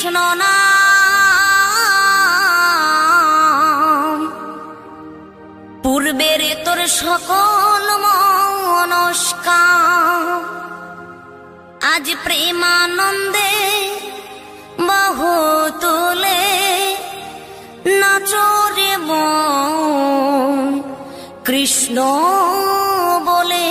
কৃষ্ণ নাম, পূর্বের তোর সকল মনস্কাম, আজ প্রেমানন্দে বাহু তুলে নাচরে মন কৃষ্ণ বলে।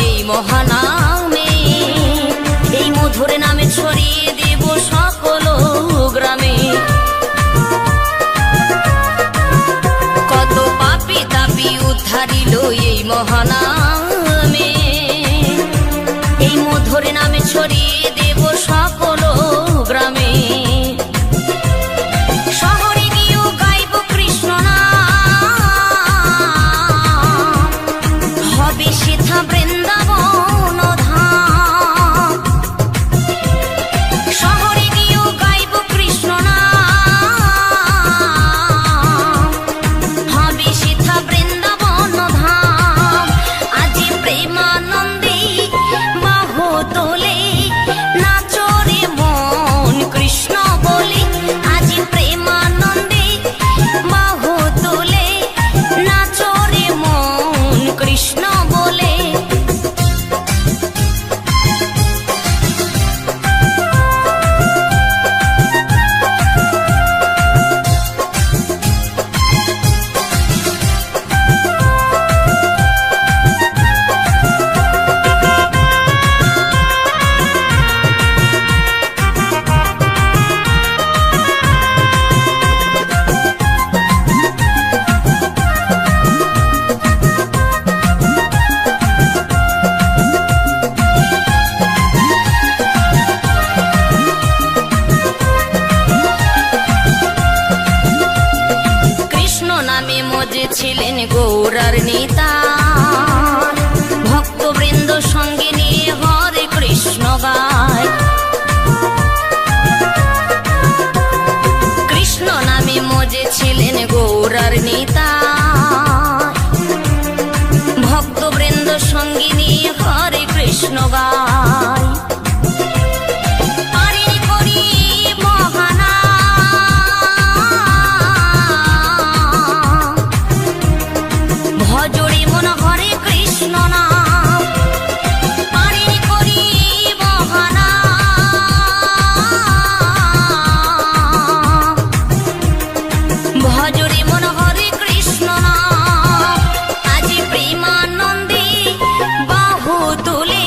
এই মহানামে, এই মধুর নামে ছড়িয়ে দেব সকল গ্রামে। কত পাপী তাপী উদ্ধারিল এই মহানামে, এই মধুর নামে ছড়িয়ে দেব সকল গ্রামে। শহরে গিয়েও গাইব কৃষ্ণ নাম, হবে সেথা বৃন্দাবন ধাম। শহরে গিয়েও গাইব কৃষ্ণ নাম, হবে সেথা বৃন্দাবন ধাম। আজি প্রেমানন্দে বাহু তোলে নাচরে মন কৃষ্ণ বলে। আজি প্রেমানন্দে বাহু তোলে নাচরে মন কৃষ্ণ বলে। ছিলেন গৌরার নেতা, ভক্তবৃন্দ সঙ্গে নিয়ে হরে কৃষ্ণ গায়। কৃষ্ণ নামে মজে ছিলেন গৌরার নেতা, ভক্তবৃন্দ সঙ্গে নিয়ে হরে কৃষ্ণ গায়। ভজরে মন হরে কৃষ্ণ নাম, পারে করি বহানা। ভজরে মন হরে কৃষ্ণ নাম, আজি প্রেমানন্দে বাহু তুলে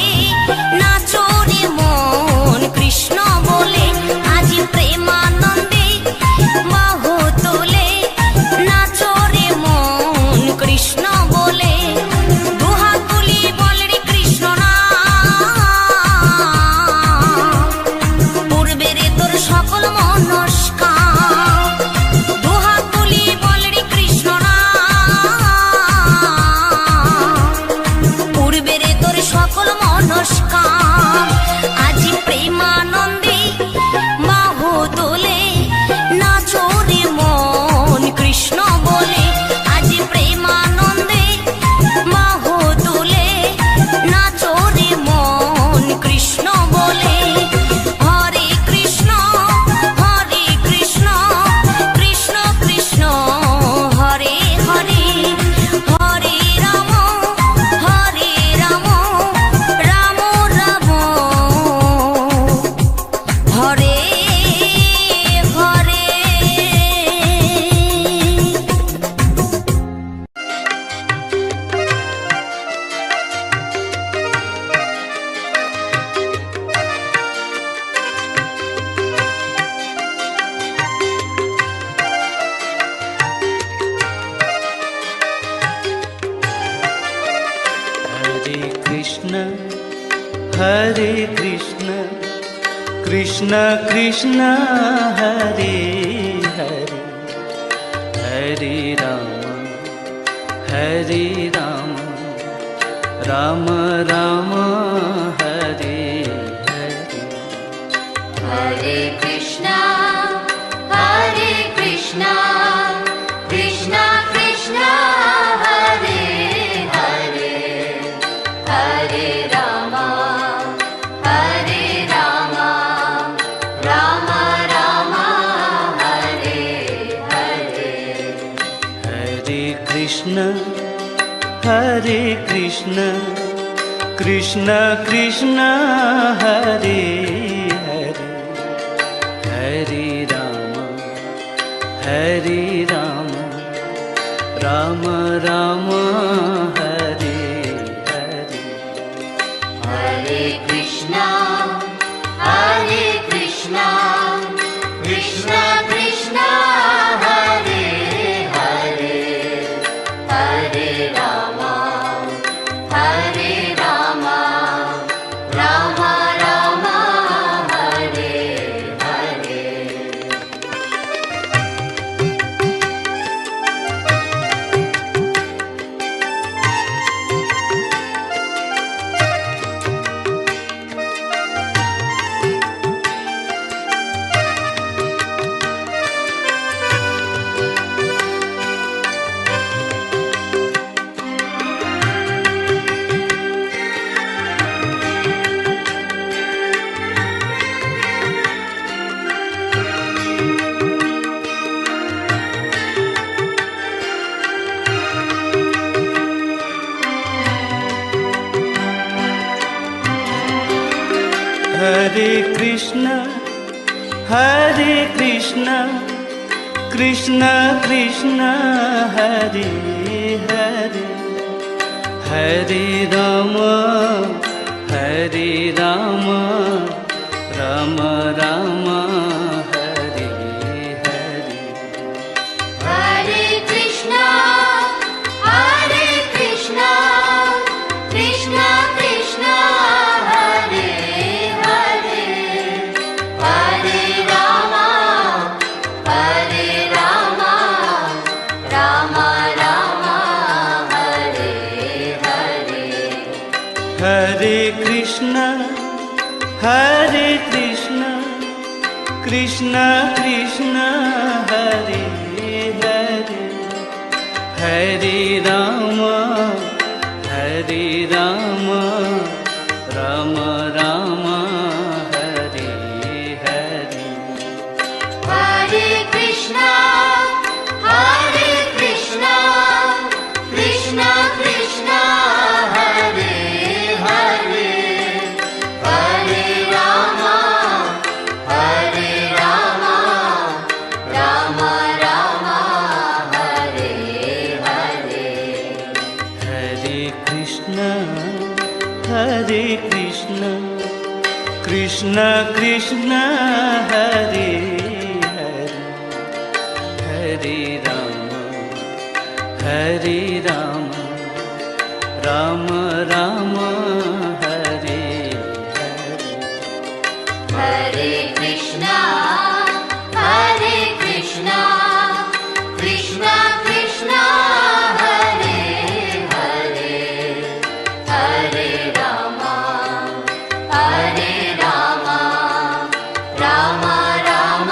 कृष्ण हरे Krishna Krishna Krishna Hare Hare Hare Ram Ram Ram Hare Hare Hare Krishna Krishna Krishna Hare Hare Hare Ram Ram Ram Hare Hare Hare Krishna Krishna Krishna Hare Hare Hare Ram Ram Ram Hare Hare Hare Krishna Krishna Krishna Hare Hare Hare Ram Ram Ram Hare Hare Hare Krishna Krishna Krishna Hare Hare Hare Ram Ram Ram Hare Hare Hare Krishna Krishna Krishna Hare Hare Hare Ram Ram Ram Hare Hare Hare Krishna Krishna Krishna Hare Hare Hare Ram Ram Ram Hare Hare Hare Krishna Krishna Krishna Hare Hare Hare Ram Ram Ram Hare Hare Hare Krishna Krishna Krishna Hare Hare Hare Ram Ram Ram Hare Hare Hare Krishna Krishna Krishna Hare Hare Hare Ram Ram Ram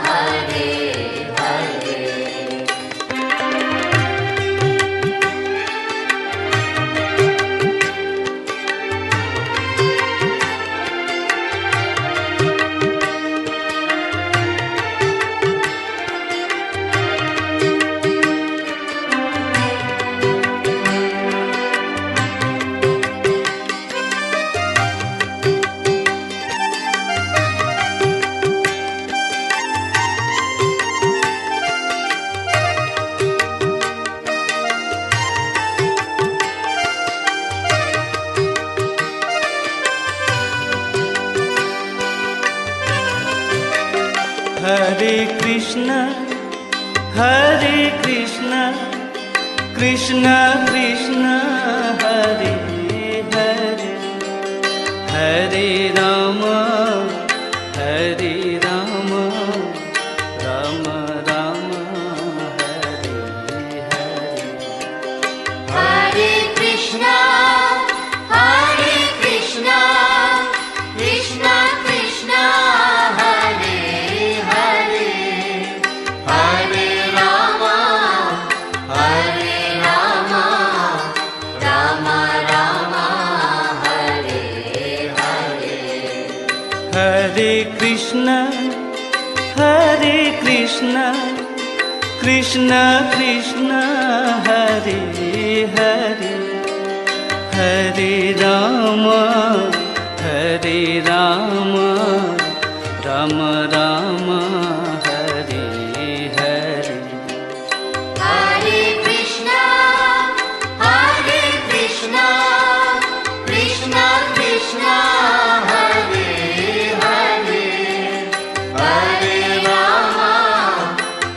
Hare Hare Hare Krishna Krishna Krishna Hare Hare Krishna Krishna Krishna Hare Hare Hare Ram Ram Ram Hare Hare Hare Krishna, Krishna Krishna, Hare Hare,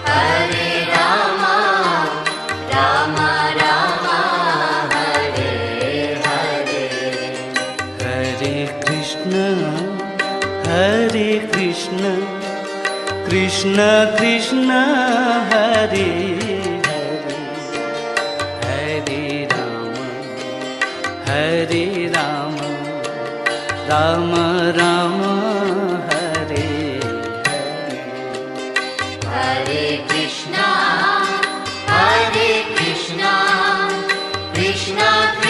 Hare Rama, Rama Rama, Hare Hare. हरे Krishna Krishna Krishna Hare Hare Hare Ram Ram Ram Hare Hare Hare Krishna, Krishna Krishna.